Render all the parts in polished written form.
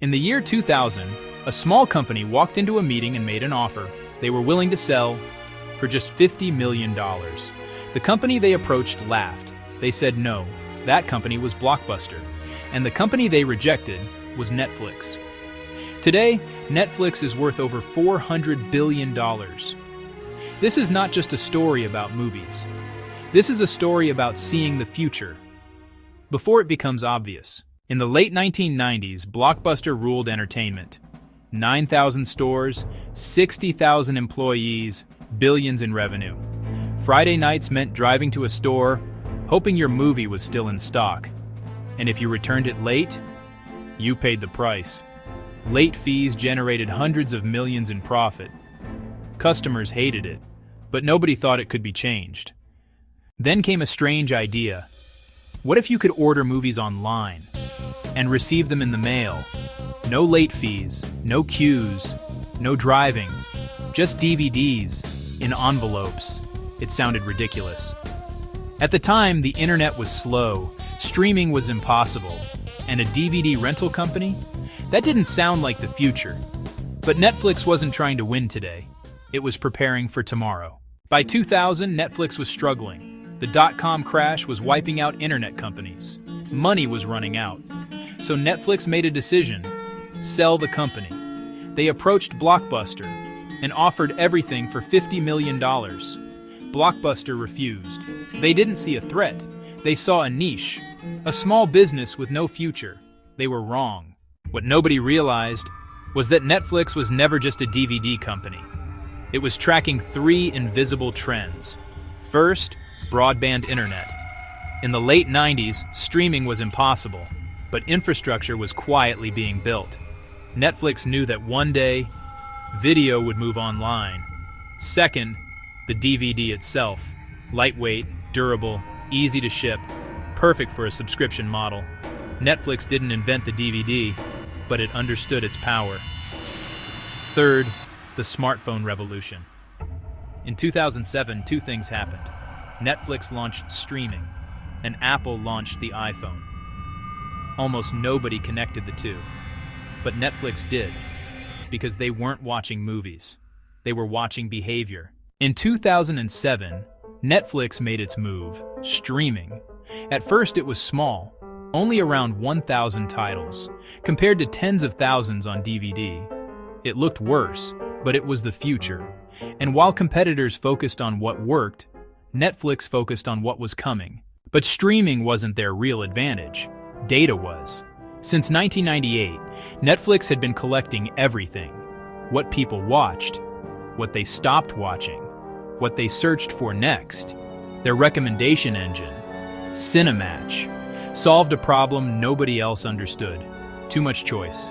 In the year 2000, a small company walked into a meeting and made an offer. They were willing to sell for just $50 million. The company they approached laughed. They said no. That company was Blockbuster. And the company they rejected was Netflix. Today, Netflix is worth over $400 billion. This is not just a story about movies. This is a story about seeing the future before it becomes obvious. In the late 1990s, Blockbuster ruled entertainment. 9,000 stores, 60,000 employees, billions in revenue. Friday nights meant driving to a store, hoping your movie was still in stock. And if you returned it late, you paid the price. Late fees generated hundreds of millions in profit. Customers hated it, but nobody thought it could be changed. Then came a strange idea. What if you could order movies online and receive them in the mail? No late fees, no queues, no driving, just DVDs in envelopes. It sounded ridiculous. At the time, the internet was slow, streaming was impossible, and a DVD rental company? That didn't sound like the future. But Netflix wasn't trying to win today. It was preparing for tomorrow. By 2000, Netflix was struggling. The dot-com crash was wiping out internet companies. Money was running out. So Netflix made a decision: sell the company. They approached Blockbuster and offered everything for $50 million. Blockbuster refused. They didn't see a threat. They saw a niche, a small business with no future. They were wrong. What nobody realized was that Netflix was never just a DVD company. It was tracking three invisible trends. First, broadband internet. In the late 90s, streaming was impossible, but infrastructure was quietly being built. Netflix knew that one day, video would move online. Second, the DVD itself. Lightweight, durable, easy to ship, perfect for a subscription model. Netflix didn't invent the DVD, but it understood its power. Third, the smartphone revolution. In 2007, two things happened. Netflix launched streaming, and Apple launched the iPhone. Almost nobody connected the two. But Netflix did, because they weren't watching movies. They were watching behavior. In 2007, Netflix made its move, streaming. At first it was small, only around 1,000 titles, compared to tens of thousands on DVD. It looked worse, but it was the future. And while competitors focused on what worked, Netflix focused on what was coming. But streaming wasn't their real advantage. Data was. Since 1998, Netflix had been collecting everything. What people watched, what they stopped watching, what they searched for next. Their recommendation engine, Cinematch, solved a problem nobody else understood. Too much choice.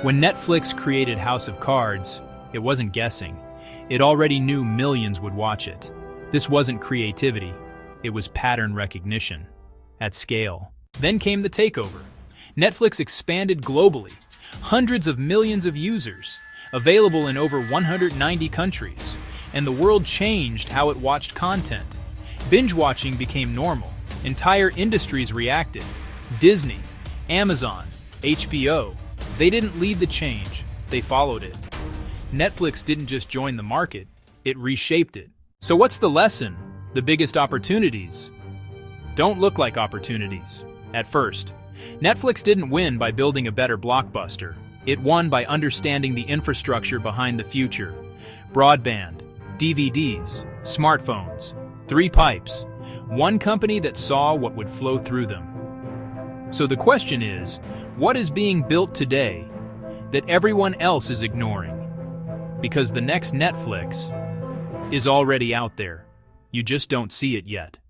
When Netflix created House of Cards, it wasn't guessing. It already knew millions would watch it. This wasn't creativity. It was pattern recognition. At scale. Then came the takeover. Netflix expanded globally. Hundreds of millions of users, available in over 190 countries. And the world changed how it watched content. Binge watching became normal. Entire industries reacted. Disney, Amazon, HBO. They didn't lead the change, they followed it. Netflix didn't just join the market, it reshaped it. So what's the lesson? The biggest opportunities don't look like opportunities. At first, Netflix didn't win by building a better Blockbuster. It won by understanding the infrastructure behind the future. Broadband, DVDs, smartphones, three pipes. One company that saw what would flow through them. So the question is, what is being built today that everyone else is ignoring? Because the next Netflix is already out there. You just don't see it yet.